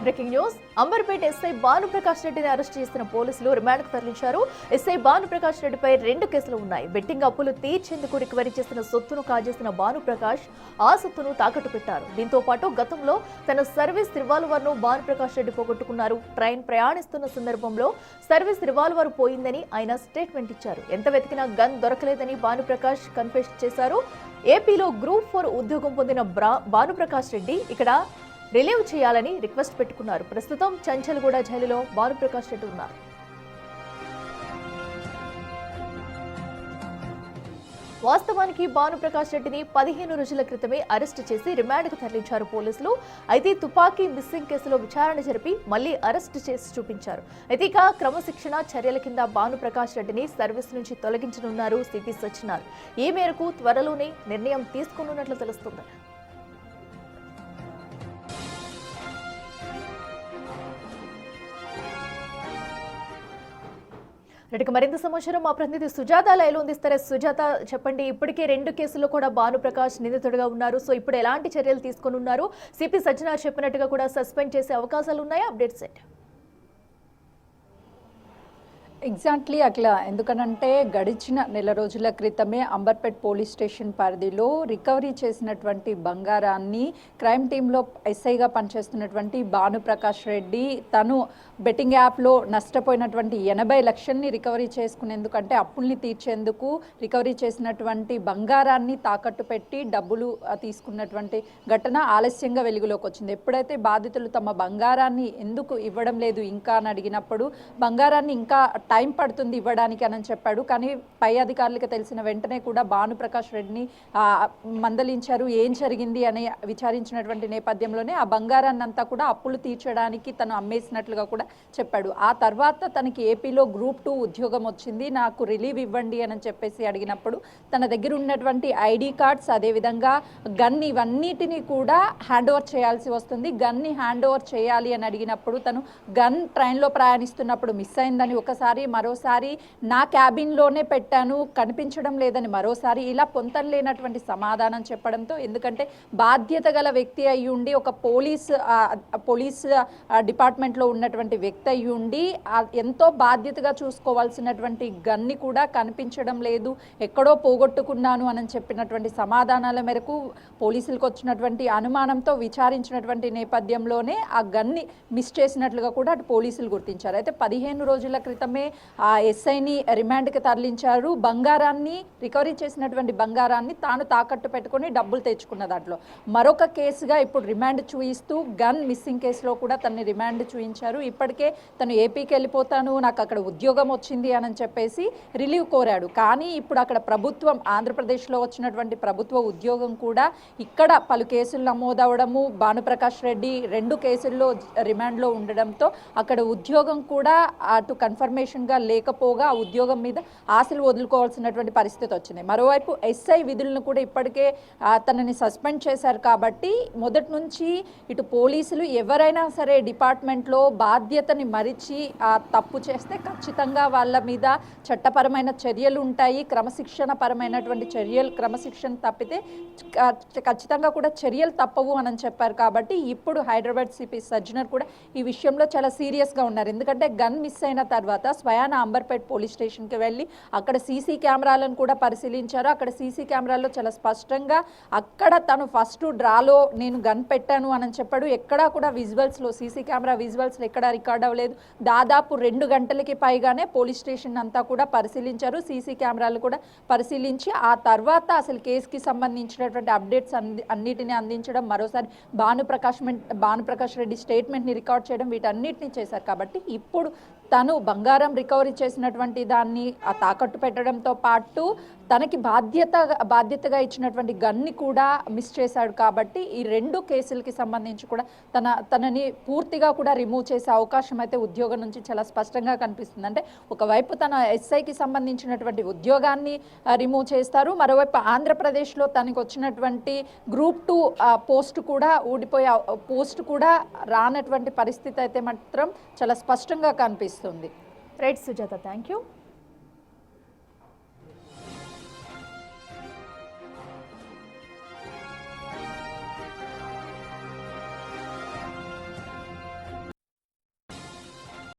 Breaking news Amberpet SI Bhanuprakash రెడ్డిని arrest చేసిన పోలీసులు రిమాండ్కు తరలించారు. ఎస్ఐ భానుప్రకాష్ రెడ్డిపై 2 కేసులు ఉన్నాయి. బెట్టింగ్ అప్పులు తీర్చేందుకు రికవరీ చేసిన సొత్తును కాజేసిన భానుప్రకాష్ ఆ సొత్తును తాకట్టు పెట్టారు. దీంతో పాటు గతంలో తన సర్వీస్ రివాల్వర్ను భానుప్రకాష్ రెడ్డి పోగొట్టుకున్నారు. ట్రైన్ ప్రయాణిస్తున్న సందర్భంలో సర్వీస్ రివాల్వర్ పోయిందని ఆయన స్టేట్మెంట్ ఇచ్చారు. ఎంత వెతికినా గన్ దొరకలేదని భానుప్రకాష్ కన్ఫెస్ చేశారు. ఏపీలో గ్రూప్ 4 ఉద్యోగం పొందిన భానుప్రకాష్ రెడ్డి ఇక్కడ రిలీవ్ చేయాలని రిక్వెస్ట్ పెట్టుకున్నారు. ప్రస్తుతం చంచల్గూడ జైలులో భానుప్రకాష్ రెడ్డి ఉన్నారు. వాస్తవానికి భానుప్రకాష్ రెడ్డిని 15 రోజుల క్రితమే అరెస్ట్ చేసి రిమాండ్కు తరలించారు పోలీసులు. అయితే తుపాకీ మిస్సింగ్ కేసులో విచారణ జరిపి మళ్లీ అరెస్ట్ చేసి చూపించారు. అయితే ఇక క్రమశిక్షణ చర్యల కింద భానుప్రకాష్ రెడ్డిని సర్వీస్ నుంచి తొలగించనున్నారు సిపి సజ్జనార్. ఈ మేరకు త్వరలోనే నిర్ణయం తీసుకున్నట్లు తెలుస్తుంది. మరింత సమాచారం మా ప్రతినిధి సుజాత లైవ్లో అందిస్తారు. సుజాత, చెప్పండి. ఇప్పటికే 2 కేసుల్లో కూడా భానుప్రకాష్ నిందితుడిగా ఉన్నారు. సో ఇప్పుడు ఎలాంటి చర్యలు తీసుకొని ఉన్నారు? సిపి సజ్జనార్ చెప్పినట్టుగా కూడా సస్పెండ్ చేసే అవకాశాలు ఉన్నాయా? అప్డేట్స్ ఏంటి? ఎగ్జాక్ట్లీ అట్లా. ఎందుకనంటే గడిచిన నెల రోజుల క్రితమే అంబర్పేట్ పోలీస్ స్టేషన్ పరిధిలో రికవరీ చేసినటువంటి బంగారాన్ని క్రైమ్ టీంలో ఎస్ఐగా పనిచేస్తున్నటువంటి భానుప్రకాష్ రెడ్డి తను బెట్టింగ్ యాప్లో నష్టపోయినటువంటి 80 లక్షల్ని రికవరీ చేసుకునేందుకంటే అప్పుల్ని తీర్చేందుకు రికవరీ చేసినటువంటి బంగారాన్ని తాకట్టు పెట్టి డబ్బులు తీసుకున్నటువంటి ఘటన ఆలస్యంగా వెలుగులోకి వచ్చింది. ఎప్పుడైతే బాధితులు తమ బంగారాన్ని ఎందుకు ఇవ్వడం లేదు ఇంకా అని అడిగినప్పుడు బంగారాన్ని ఇంకా టైం పడుతుంది ఇవ్వడానికి అని చెప్పాడు. కానీ పై అధికారులకు తెలిసిన వెంటనే కూడా భానుప్రకాష్ రెడ్డిని మందలించారు. ఏం జరిగింది అని విచారించినటువంటి నేపథ్యంలోనే ఆ బంగారాన్ని అంతా కూడా అప్పులు తీర్చడానికి తను అమ్మేసినట్లుగా కూడా చెప్పాడు. ఆ తర్వాత తనకి ఏపీలో గ్రూప్ 2 ఉద్యోగం వచ్చింది, నాకు రిలీవ్ ఇవ్వండి అని చెప్పేసి అడిగినప్పుడు తన దగ్గర ఉన్నటువంటి ఐడి కార్డ్స్ అదేవిధంగా గన్ ఇవన్నిటినీ కూడా హ్యాండ్ ఓవర్ చేయాల్సి వస్తుంది. గన్ని హ్యాండ్ ఓవర్ చేయాలి అని అడిగినప్పుడు తను గన్ ట్రైన్లో ప్రయాణిస్తున్నప్పుడు మిస్ అయిందని ఒకసారి, మరోసారి నా క్యాబిన్లోనే పెట్టాను కనిపించడం లేదని మరోసారి, ఇలా పొంతం లేనటువంటి సమాధానం చెప్పడంతో, ఎందుకంటే బాధ్యత గల వ్యక్తి అయి ఉండి ఒక పోలీస్ డిపార్ట్మెంట్లో ఉన్నటువంటి వ్యక్తి అయి ఉండి ఎంతో బాధ్యతగా చూసుకోవాల్సినటువంటి గన్ని కూడా కనిపించడం లేదు, ఎక్కడో పోగొట్టుకున్నాను అని చెప్పినటువంటి సమాధానాల మేరకు పోలీసులకు వచ్చినటువంటి అనుమానంతో విచారించినటువంటి నేపథ్యంలోనే ఆ గన్ని మిస్ చేసినట్లుగా కూడా అటు పోలీసులు గుర్తించారు. అయితే 15 రోజుల క్రితమే ఆ ఎస్ఐని రిమాండ్కి తరలించారు. బంగారాన్ని రికవరీ చేసినటువంటి బంగారాన్ని తాను తాకట్టు పెట్టుకుని డబ్బులు తెచ్చుకున్న దాంట్లో మరొక కేసుగా ఇప్పుడు రిమాండ్ చూయిస్తూ గన్ మిస్సింగ్ కేసులో కూడా తనని రిమాండ్ చూయించారు. ఇప్పటికే తను ఏపీకి వెళ్ళిపోతాను, నాకు అక్కడ ఉద్యోగం వచ్చింది అని చెప్పేసి రిలీవ్ కోరాడు. కానీ ఇప్పుడు అక్కడ ప్రభుత్వం, ఆంధ్రప్రదేశ్లో వచ్చినటువంటి ప్రభుత్వ ఉద్యోగం కూడా ఇక్కడ పలు కేసులు నమోదవడము, భానుప్రకాష్ రెడ్డి 2 కేసుల్లో రిమాండ్లో ఉండడంతో అక్కడ ఉద్యోగం కూడా అటు కన్ఫర్మేషన్గా లేకపోగా ఆ ఉద్యోగం మీద ఆశలు వదులుకోవాల్సినటువంటి పరిస్థితి వచ్చింది. మరోవైపు ఎస్ఐ విధులను కూడా ఇప్పటికే తనని సస్పెండ్ చేశారు. కాబట్టి మొదటి నుంచి ఇటు పోలీసులు ఎవరైనా సరే డిపార్ట్మెంట్లో బాధ్యతని మరిచి తప్పు చేస్తే ఖచ్చితంగా వాళ్ళ మీద చట్టపరమైన చర్యలు ఉంటాయి. క్రమశిక్షణ పరమైనటువంటి చర్యలు, క్రమశిక్షణ తప్పితే ఖచ్చితంగా కూడా చర్యలు తప్పవు అని చెప్పారు. కాబట్టి ఇప్పుడు హైదరాబాద్ సిపి సజ్జనర్ కూడా ఈ విషయంలో చాలా సీరియస్గా ఉన్నారు. ఎందుకంటే గన్ మిస్ అయిన తర్వాత స్వయాన అంబర్పేట్ పోలీస్ స్టేషన్కి వెళ్ళి అక్కడ సీసీ కెమెరాలను కూడా పరిశీలించారు. అక్కడ సీసీ కెమెరాల్లో చాలా స్పష్టంగా అక్కడ తను ఫస్ట్ డ్రాలో నేను గన్ పెట్టాను అని చెప్పాడు. ఎక్కడా కూడా విజువల్స్లో, సీసీ కెమెరా విజువల్స్లో ఎక్కడా రికార్డ్ అవ్వలేదు. దాదాపు 2 గంటలకి పైగానే పోలీస్ స్టేషన్ అంతా కూడా పరిశీలించారు. సీసీ కెమెరాలు కూడా పరిశీలించి ఆ తర్వాత అసలు కేసుకి సంబంధించినటువంటి అప్డేట్స్ అన్నిటిని అందించడం, మరోసారి భానుప్రకాష్ రెడ్డి స్టేట్మెంట్ని రికార్డ్ చేయడం, వీటన్నిటిని చేశారు. కాబట్టి ఇప్పుడు తను బంగారం రికవరీ చేసినటువంటి దాన్ని తాకట్టు పెట్టడంతో పాటు తనకి బాధ్యతగా ఇచ్చినటువంటి గన్ని కూడా మిస్ చేశాడు. కాబట్టి ఈ 2 కేసులకి సంబంధించి కూడా తనని పూర్తిగా కూడా రిమూవ్ చేసే అవకాశం అయితే ఉద్యోగం నుంచి చాలా స్పష్టంగా కనిపిస్తుంది. అంటే ఒకవైపు తన ఎస్ఐకి సంబంధించినటువంటి ఉద్యోగాన్ని రిమూవ్ చేస్తారు, మరోవైపు ఆంధ్రప్రదేశ్లో తనకు వచ్చినటువంటి గ్రూప్ 2 పోస్ట్ కూడా ఊడిపోయే పోస్ట్ కూడా రానటువంటి పరిస్థితి అయితే మాత్రం చాలా స్పష్టంగా కనిపిస్తుంది. Right Sujatha, thank you.